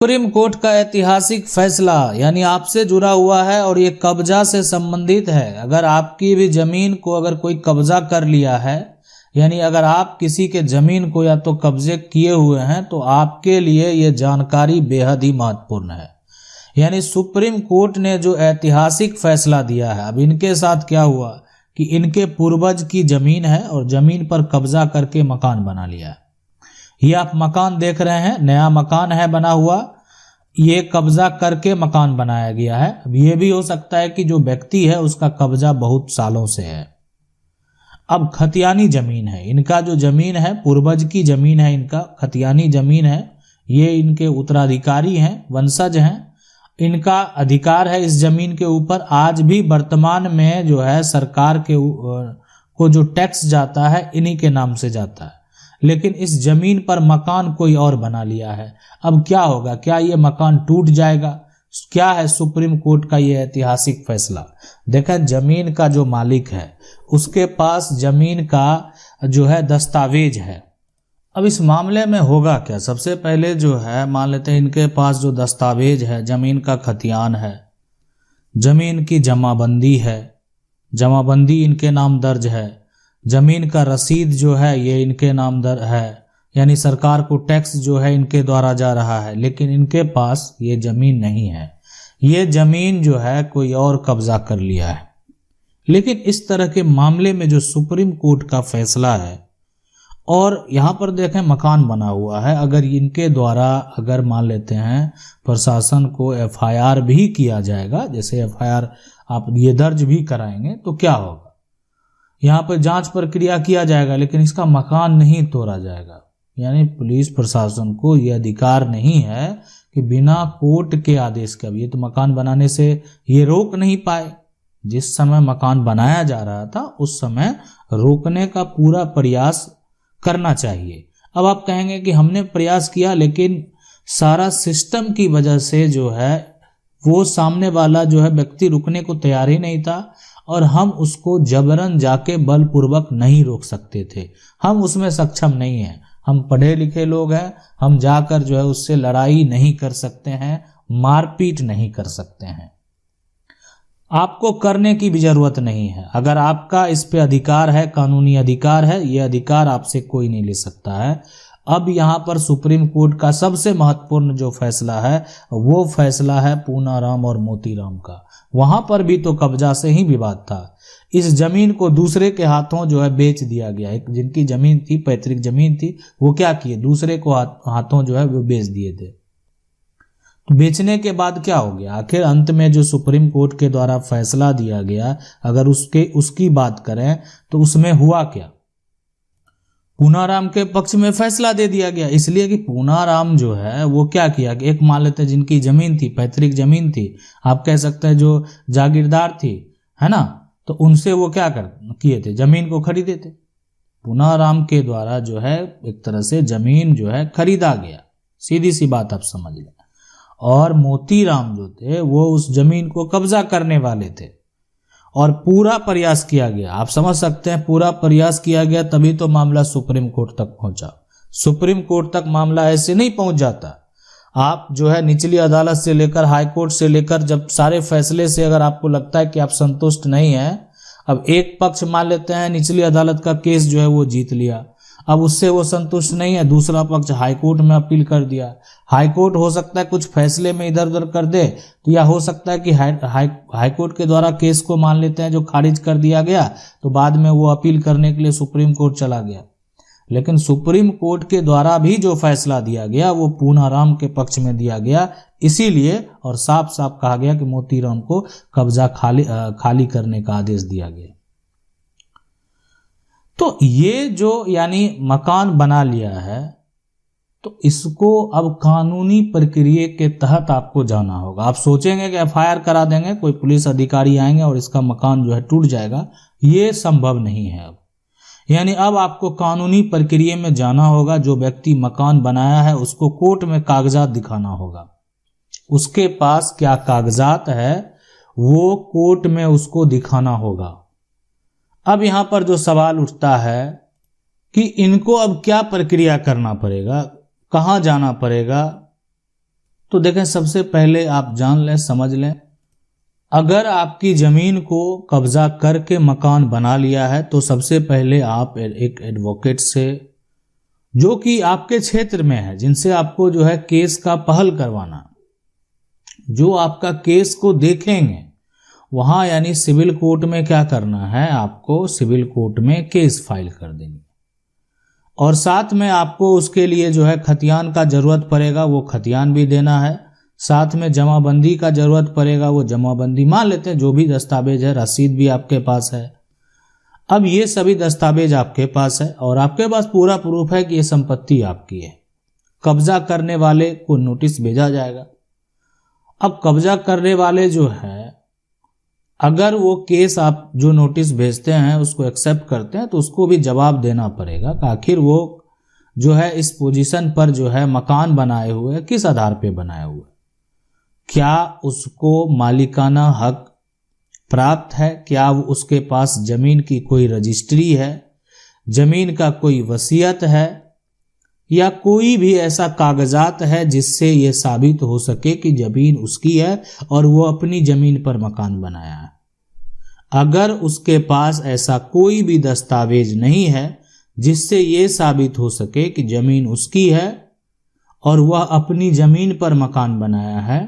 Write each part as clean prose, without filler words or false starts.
Supreme court का ऐतिहासिक फैसला यानी आपसे जुड़ा हुआ है और ये कब्जा से संबंधित है। अगर आपकी भी जमीन को अगर कोई कब्जा कर लिया है, यानी अगर आप किसी के जमीन को या तो कब्जे किए हुए हैं, तो आपके लिए ये जानकारी बेहद ही महत्वपूर्ण है। यानी सुप्रीम कोर्ट ने जो ऐतिहासिक फैसला दिया है, अब इनके साथ क्या हुआ कि इनके पूर्वज की जमीन है और जमीन पर कब्जा करके मकान बना लिया है। ये आप मकान देख रहे हैं, नया मकान है बना हुआ, ये कब्जा करके मकान बनाया गया है। अब ये भी हो सकता है कि जो व्यक्ति है उसका कब्जा बहुत सालों से है। अब खतियानी जमीन है, इनका जो जमीन है पूर्वज की जमीन है, इनका खतियानी जमीन है, ये इनके उत्तराधिकारी हैं, वंशज हैं, इनका अधिकार है इस जमीन के ऊपर। आज भी वर्तमान में जो है सरकार के को जो टैक्स जाता है इन्हीं के नाम से जाता है, लेकिन इस जमीन पर मकान कोई और बना लिया है। अब क्या होगा, क्या ये मकान टूट जाएगा? क्या है सुप्रीम कोर्ट का ये ऐतिहासिक फैसला? देखें, जमीन का जो मालिक है उसके पास जमीन का जो है दस्तावेज है। अब इस मामले में होगा क्या? सबसे पहले जो है मान लेते हैं इनके पास जो दस्तावेज है, जमीन का खतियान है, जमीन की जमाबंदी है, जमाबंदी इनके नाम दर्ज है, जमीन का रसीद जो है ये इनके नाम दर है, यानी सरकार को टैक्स जो है इनके द्वारा जा रहा है, लेकिन इनके पास ये जमीन नहीं है। ये जमीन जो है कोई और कब्जा कर लिया है। लेकिन इस तरह के मामले में जो सुप्रीम कोर्ट का फैसला है, और यहाँ पर देखें मकान बना हुआ है, अगर इनके द्वारा अगर मान लेते हैं प्रशासन को एफआईआर भी किया जाएगा, जैसे एफआईआर आप ये दर्ज भी कराएंगे, तो क्या होगा? यहाँ पर जांच प्रक्रिया किया जाएगा, लेकिन इसका मकान नहीं तोड़ा जाएगा। यानी पुलिस प्रशासन को यह अधिकार नहीं है कि बिना कोर्ट के आदेश के, अब ये तो मकान बनाने से ये रोक नहीं पाए। जिस समय मकान बनाया जा रहा था उस समय रोकने का पूरा प्रयास करना चाहिए। अब आप कहेंगे कि हमने प्रयास किया, लेकिन सारा सिस्टम की वजह से जो है वो सामने वाला जो है व्यक्ति रुकने को तैयार ही नहीं था, और हम उसको जबरन जाके बलपूर्वक नहीं रोक सकते थे। हम उसमें सक्षम नहीं हैं, हम पढ़े लिखे लोग हैं, हम जाकर जो है उससे लड़ाई नहीं कर सकते हैं, मारपीट नहीं कर सकते हैं। आपको करने की भी जरूरत नहीं है। अगर आपका इस पे अधिकार है, कानूनी अधिकार है, ये अधिकार आपसे कोई नहीं ले सकता है। अब यहाँ पर सुप्रीम कोर्ट का सबसे महत्वपूर्ण जो फैसला है वो फैसला है पूनाराम और मोतीराम का। वहां पर भी तो कब्जा से ही विवाद था। इस जमीन को दूसरे के हाथों जो है बेच दिया गया। एक जिनकी जमीन थी, पैतृक जमीन थी, वो क्या किए, दूसरे को हाथों जो है वो बेच दिए थे। तो बेचने के बाद क्या हो गया? आखिर अंत में जो सुप्रीम कोर्ट के द्वारा फैसला दिया गया, अगर उसकी बात करें तो उसमें हुआ क्या? पूनाराम के पक्ष में फैसला दे दिया गया, इसलिए कि पूनाराम जो है वो क्या किया कि एक मान लेते जिनकी जमीन थी, पैतृक जमीन थी, आप कह सकते हैं जो जागीरदार थी, है ना, तो उनसे वो क्या किए थे, जमीन को खरीदे थे। पूनाराम के द्वारा जो है एक तरह से जमीन जो है खरीदा गया, सीधी सी बात आप समझ लें। और मोतीराम जो थे वो उस जमीन को कब्जा करने वाले थे, और पूरा प्रयास किया गया। आप समझ सकते हैं, पूरा प्रयास किया गया, तभी तो मामला सुप्रीम कोर्ट तक पहुंचा। सुप्रीम कोर्ट तक मामला ऐसे नहीं पहुंच जाता। आप जो है निचली अदालत से लेकर हाई कोर्ट से लेकर जब सारे फैसले से अगर आपको लगता है कि आप संतुष्ट नहीं है, अब एक पक्ष मान लेते हैं निचली अदालत का केस जो है वो जीत लिया, अब उससे वो संतुष्ट नहीं है, दूसरा पक्ष हाई कोर्ट में अपील कर दिया। हाई कोर्ट हो सकता है कुछ फैसले में इधर उधर कर दे, तो या हो सकता है कि हाई कोर्ट के द्वारा केस को मान लेते हैं जो खारिज कर दिया गया, तो बाद में वो अपील करने के लिए सुप्रीम कोर्ट चला गया। लेकिन सुप्रीम कोर्ट के द्वारा भी जो फैसला दिया गया वो पूनाराम के पक्ष में दिया गया, इसीलिए और साफ साफ कहा गया कि मोतीराम को कब्जा खाली करने का आदेश दिया गया। तो ये जो यानी मकान बना लिया है, तो इसको अब कानूनी प्रक्रिया के तहत आपको जाना होगा। आप सोचेंगे कि एफआईआर करा देंगे, कोई पुलिस अधिकारी आएंगे और इसका मकान जो है टूट जाएगा, ये संभव नहीं है। अब यानी अब आपको कानूनी प्रक्रिया में जाना होगा। जो व्यक्ति मकान बनाया है उसको कोर्ट में कागजात दिखाना होगा, उसके पास क्या कागजात है वो कोर्ट में उसको दिखाना होगा। अब यहां पर जो सवाल उठता है कि इनको अब क्या प्रक्रिया करना पड़ेगा, कहाँ जाना पड़ेगा, तो देखें, सबसे पहले आप जान लें, समझ लें, अगर आपकी जमीन को कब्जा करके मकान बना लिया है तो सबसे पहले आप एक एडवोकेट से, जो कि आपके क्षेत्र में है, जिनसे आपको जो है केस का पहल करवाना, जो आपका केस को देखेंगे वहां, यानी सिविल कोर्ट में क्या करना है, आपको सिविल कोर्ट में केस फाइल कर देंगे। और साथ में आपको उसके लिए जो है खतियान का जरूरत पड़ेगा, वो खतियान भी देना है। साथ में जमाबंदी का जरूरत पड़ेगा, वो जमाबंदी मान लेते हैं, जो भी दस्तावेज है, रसीद भी आपके पास है। अब ये सभी दस्तावेज आपके पास है और आपके पास पूरा प्रूफ है कि ये संपत्ति आपकी है। कब्जा करने वाले को नोटिस भेजा जाएगा। अब कब्जा करने वाले जो है, अगर वो केस आप जो नोटिस भेजते हैं उसको एक्सेप्ट करते हैं तो उसको भी जवाब देना पड़ेगा कि आखिर वो जो है इस पोजीशन पर जो है मकान बनाए हुए किस आधार पे बनाए हुए, क्या उसको मालिकाना हक प्राप्त है, क्या उसके पास जमीन की कोई रजिस्ट्री है, जमीन का कोई वसीयत है, या कोई भी ऐसा कागजात है जिससे ये साबित हो सके कि जमीन उसकी है और वो अपनी जमीन पर मकान बनाया है। अगर उसके पास ऐसा कोई भी दस्तावेज नहीं है जिससे ये साबित हो सके कि जमीन उसकी है और वह अपनी जमीन पर मकान बनाया है,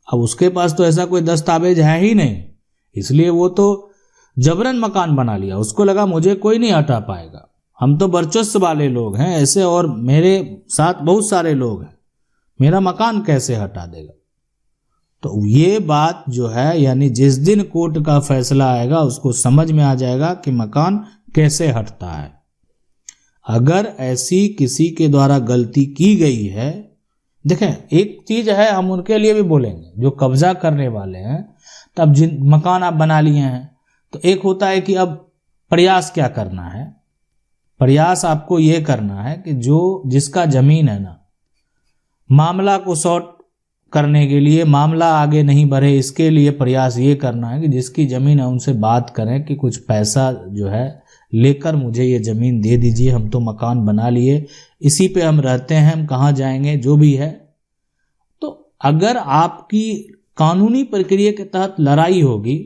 अब उसके पास तो ऐसा कोई दस्तावेज है ही नहीं, इसलिए वो तो जबरन मकान बना लिया। उसको लगा मुझे कोई नहीं हटा पाएगा, हम तो वर्चस्व वाले लोग हैं ऐसे, और मेरे साथ बहुत सारे लोग हैं, मेरा मकान कैसे हटा देगा। तो ये बात जो है, यानी जिस दिन कोर्ट का फैसला आएगा उसको समझ में आ जाएगा कि मकान कैसे हटता है। अगर ऐसी किसी के द्वारा गलती की गई है, देखें एक चीज है, हम उनके लिए भी बोलेंगे जो कब्जा करने वाले हैं, तब जिन मकान आप बना लिए हैं तो एक होता है कि अब प्रयास क्या करना है। प्रयास आपको ये करना है कि जो जिसका जमीन है ना, मामला को सॉर्ट करने के लिए, मामला आगे नहीं बढ़े इसके लिए प्रयास ये करना है कि जिसकी जमीन है उनसे बात करें कि कुछ पैसा जो है लेकर मुझे ये जमीन दे दीजिए, हम तो मकान बना लिए, इसी पे हम रहते हैं, हम कहाँ जाएंगे, जो भी है। तो अगर आपकी कानूनी प्रक्रिया के तहत लड़ाई होगी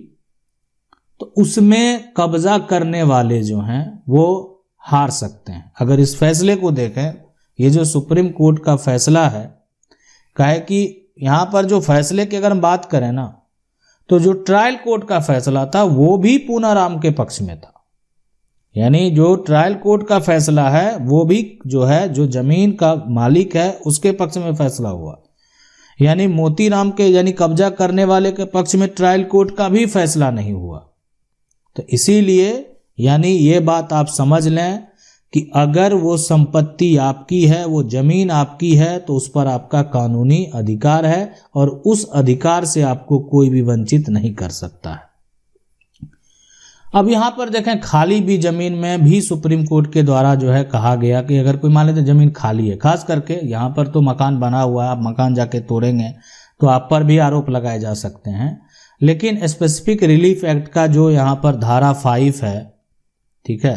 तो उसमें कब्जा करने वाले जो हैं वो हार सकते हैं। अगर इस फैसले को देखें, ये जो सुप्रीम कोर्ट का फैसला है, कहे कि यहाँ पर जो फैसले की अगर हम बात करें ना, तो जो ट्रायल कोर्ट का फैसला था वो भी पूनाराम के पक्ष में था। यानी जो ट्रायल कोर्ट का फैसला है वो भी जो है, जो जमीन का मालिक है उसके पक्ष में फैसला हुआ, यानी मोतीराम के, यानी कब्जा करने वाले के पक्ष में ट्रायल कोर्ट का भी फैसला नहीं हुआ। तो इसीलिए यानी ये बात आप समझ लें कि अगर वो संपत्ति आपकी है, वो जमीन आपकी है, तो उस पर आपका कानूनी अधिकार है और उस अधिकार से आपको कोई भी वंचित नहीं कर सकता है। अब यहाँ पर देखें, खाली भी जमीन में भी सुप्रीम कोर्ट के द्वारा जो है कहा गया कि अगर कोई मान लेते जमीन खाली है, खास करके यहाँ पर तो मकान बना हुआ है, आप मकान जाके तोड़ेंगे तो आप पर भी आरोप लगाए जा सकते हैं। लेकिन स्पेसिफिक रिलीफ एक्ट का जो यहाँ पर धारा 5 है, ठीक है,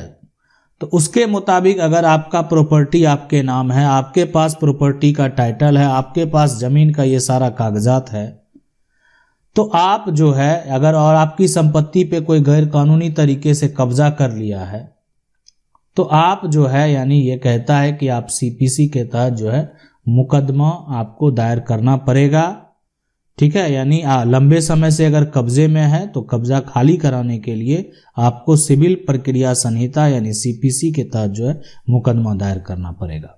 तो उसके मुताबिक अगर आपका प्रॉपर्टी आपके नाम है, आपके पास प्रॉपर्टी का टाइटल है, आपके पास जमीन का ये सारा कागजात है, तो आप जो है अगर और आपकी संपत्ति पे कोई गैर कानूनी तरीके से कब्जा कर लिया है तो आप जो है, यानी ये कहता है कि आप सीपीसी के तहत जो है मुकदमा आपको दायर करना पड़ेगा, ठीक है। यानी लंबे समय से अगर कब्जे में है तो कब्जा खाली कराने के लिए आपको सिविल प्रक्रिया संहिता यानी सीपीसी के तहत जो है मुकदमा दायर करना पड़ेगा।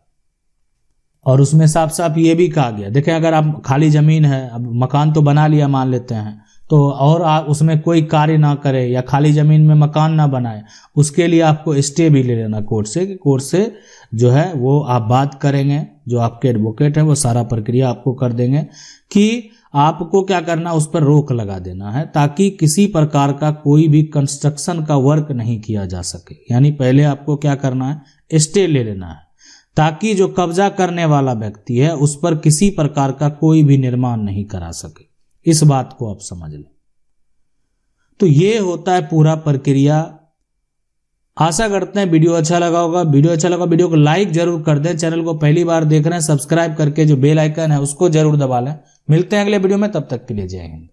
और उसमें साफ साफ ये भी कहा गया, देखें अगर आप खाली जमीन है, अब मकान तो बना लिया मान लेते हैं, तो और आप उसमें कोई कार्य ना करे या खाली जमीन में मकान ना बनाए, उसके लिए आपको स्टे भी ले लेना कोर्ट से, कि कोर्ट से जो है वो आप बात करेंगे, जो आपके एडवोकेट है वो सारा प्रक्रिया आपको कर देंगे कि आपको क्या करना, उस पर रोक लगा देना है ताकि किसी प्रकार का कोई भी कंस्ट्रक्शन का वर्क नहीं किया जा सके। यानी पहले आपको क्या करना है, स्टे ले लेना है ताकि जो कब्जा करने वाला व्यक्ति है उस पर किसी प्रकार का कोई भी निर्माण नहीं करा सके। इस बात को आप समझ लें। तो ये होता है पूरा प्रक्रिया आशा करते हैं वीडियो अच्छा लगा होगा। वीडियो को लाइक जरूर कर दें। चैनल को पहली बार देख रहे हैं, सब्सक्राइब करके जो बेल आइकन है उसको जरूर दबा लें। मिलते हैं अगले वीडियो में, तब तक के लिए जय हिंद।